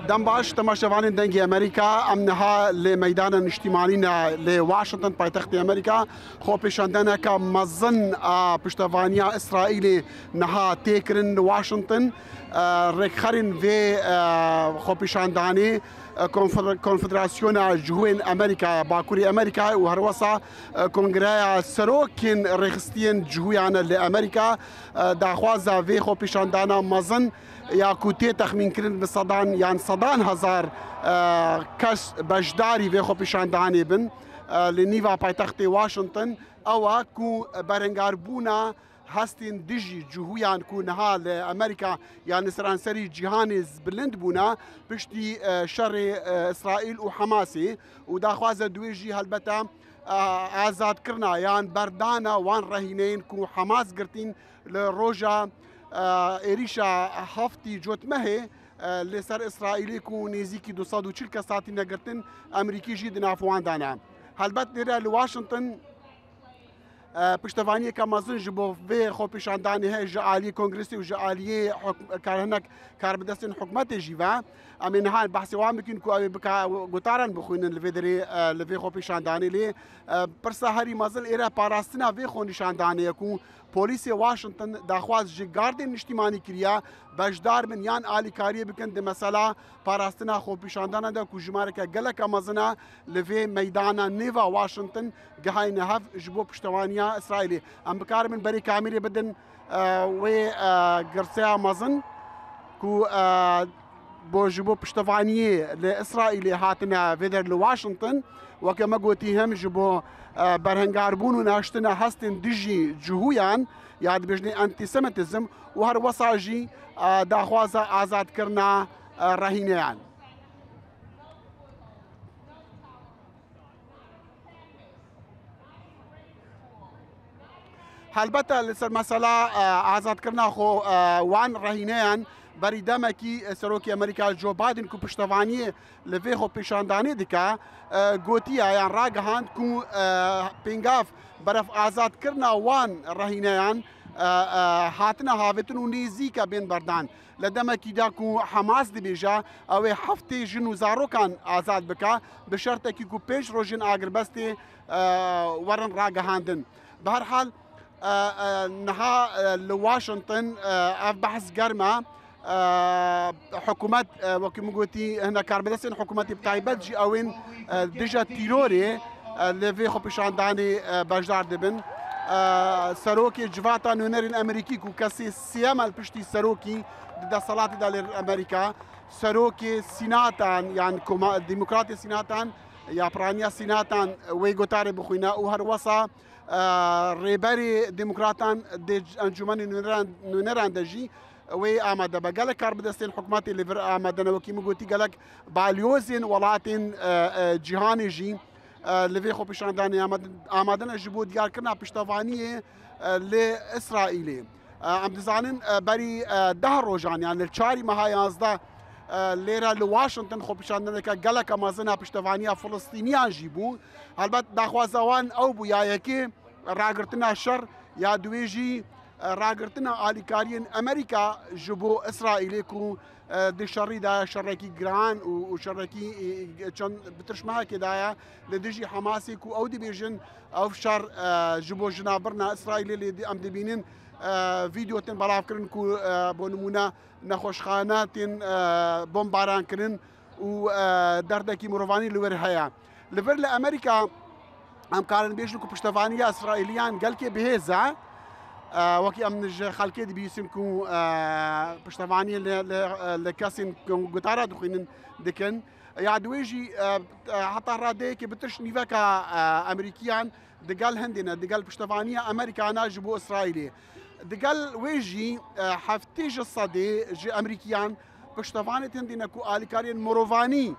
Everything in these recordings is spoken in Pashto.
دم باش تماشاوان دنگی امریکا امنها لميدان اجتماعي لواشنطن پایتخت امریکا خو پیشاندنه که مزن پشتوانیا اسرائیل نها تیکرن واشنطن رکخرین و خو پیشاندانی کنفدراسیون جهوین امریکا باکوری امریکا و هر وسا کنگره سروکین رخستین جهویان لامریکا داخوازا و خو پیشاندانا مزن یا کوتی تخمین کردن به صدان یان صدان هزار کس بجداری و خو پیشاندانی بن لنیوا پایتخت واشنطن او کو برنگار بونا هستین دیجی جهویان کو نها لامریکا یان سرانسری جهان بلند بونا پشتی شر اسرائیل و حماسی و داخواز دویجی هلبتا آزاد کرنا یان بردانا وان رهینین کو حماس گرتین لروجا ایریشا هفتی جوتمه لسر اسرائیلی کو نزیکی 240 کساتی نگرتن امریکی جی دنافوان دانا هلبت نرا لواشنطن پشتوانی که مزن جبو و خو پیشاندانی ہے جعالی کنگرسی و جعالی کارهنک کار بدستن حکومت جیوا امین ها بحث وام بکن کو بکا گوتارن بخوینن لویدری لوی خو پیشاندانی لی پرسا هری مزل ایرا پاراستنا و خو نشاندانی کو پولیس واشنطن داخواز جگاردن اجتماعی کریا بجدار من یان آلی کاری بکن ده مسئله پاراستنا خو پیشاندانا ده کو جماره که گلک مزنا لوی میدانا نیوا واشنطن گهای نهف جبو پشتوانیا اسرائیلی ام بکار من بری کامیری بدن و گرسیا مزن کو بو جبو پشتوانیه لاسرائیلی هاتنا فيدر لواشنطن وكما قلتي هم جبو برهنگار بون و ناشتنا هستن دجي جهويان ياد بجني انتي سيمتزم وهر وصاجي داخوازا آزاد کرنا رهينيان هلبته لسر مسألة آزاد کرنا خو وان رهينيان بری دمکی سروکی امریکا جو بایدن کو پشتوانی لوی خو پیشاندانی دکا گوتیا یان راگهاند کو پینگاف برف آزاد کرنا وان رهینیان هاتنا هاوتن و نیزیکا بین بردان لدمکی دا کو حماس دی بیجا او هفته جنو زاروکان آزاد بکا بشرط کی کو پیش روژن آگر بستی ورن راگهاندن بهر حال نها لواشنطن اف بحث گرمه حكومات وكما قلتي هنا كاربدسن حكومات بتاعي جي اوين ديجا تيروري لفي خو بيشانداني بجدار دبن سروكي جواتا نونرين امريكي كو كاسي سيامال بشتي سروكي دا صلاة دا امريكا سروكي سيناتان يعني ديمقراطي سيناتان يا برانيا سيناتان ويغوتاري بخوينا وهر وصا ريبري ديمقراطان دي انجمن نونران دجي وی آماده به گلک کار بدستین حکومتی لیور آماده نوکی مگوتی گلک بالیوزین ولاتین جهانی جی لوی خو پیشاندانی آماده نجبود دیار کرنا پشتوانی لإسرائیلی ام دزانین بری ده روزان یعنی چاری ماه 11 لیرا لواشنطن خو پیشاندانی که گلک مازنا پشتوانی فلسطینیان جیبو البته داخوازوان او بو یا یکی راگرتنا شر یا دویجی راگرتنا آلیکارین امریکا جبو اسرائیلی کو دی شری دا شرکی گران و شرکی چون بترشمها که دایا لدیجی حماسی کو او دی بیجن او شر جبو جنابرنا اسرائیلی لی ام دبینین فيديو تن بلاف كرن كو بونمونا نخوشخانات بومباران كرن و دردكي مروفاني لور هيا لفر لامريكا ام كارن بيجن كو پشتوانيا اسرائيليان قال كي بهزا وكي ام خالكي دي بيسم كو پشتواني لكاسين غوتارا دخين دكن يعدويجي حتى رادي كي بترش نيفاكا امريكيان دقال هندنا دقال پشتوانيا امريكانا جبو اسرائيلي دقال ويجي حفتيج الصدي جي امريكيان پشتواني هندنا كو اليكاريان مروفاني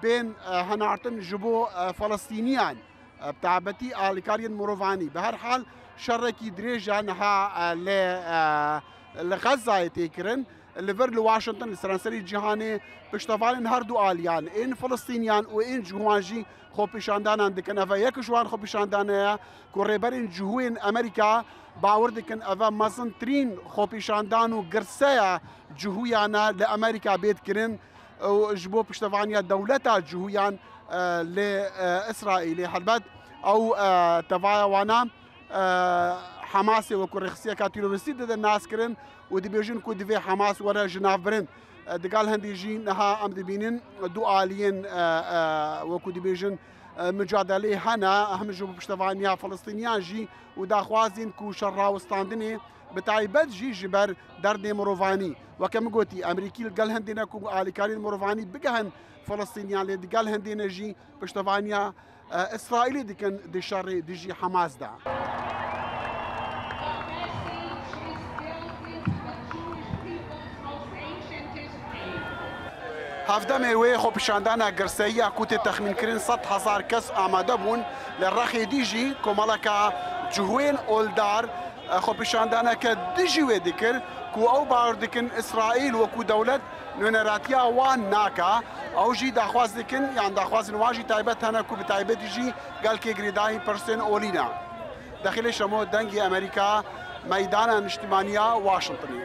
بين هنعرتن جبو فلسطينيان بتاعبتي اليكاريان مروفاني بهر حال شركي دريجا نها لغزة يتكرن لفر لواشنطن لسرانسری جهانی پشتوالین هر دو آلیان این فلسطینیان و این جوانجی خو پیشاندانان دکن اوه یک جوان خو پیشاندانه که ریبرین جهوین امریکا باور دکن اوه مزن ترین خو پیشاندان و گرسه جهویانا لامریکا بید کرن و جبو پشتوانیا دولتا جهویان لإسرائيل حلبت أو تفايا وانا حماس وكورخسيا كاتيروسي ضد الناس كرن ودي بيجن كو دي حماس ورا جناف برن دقال هندي جي نها ام دي بينن دو آليين وكو دي بيجن مجادله هنا اهم جو بشتفانيا فلسطينيان جي ودا خوازين كو شرا وستاندني بتايبت جي جبر درد مروفاني وكم قلتي امريكي قال هندينا كو اليكارين مروفاني بقهن فلسطينيان اللي قال هندينا جي بشتفانيا اسرائيلي دي كان دي شر دي جي حماس دا هفده ميوي خو بشاندانا قرسية كوت تخمين كرين 100,000 كس آماده بون للرخي ديجي كومالكا جهوين أولدار خو بشاندانا كديجي ويدكر كو أو باردكن إسرائيل وكو دولة نونراتيا وان ناكا أو جي داخواز دكن يعني داخواز نواجي تايبت هنا كو بتايبت جي قال كي قريداين برسن أولينا داخل شمو دنجي أمريكا ميدانا اجتماعية واشنطني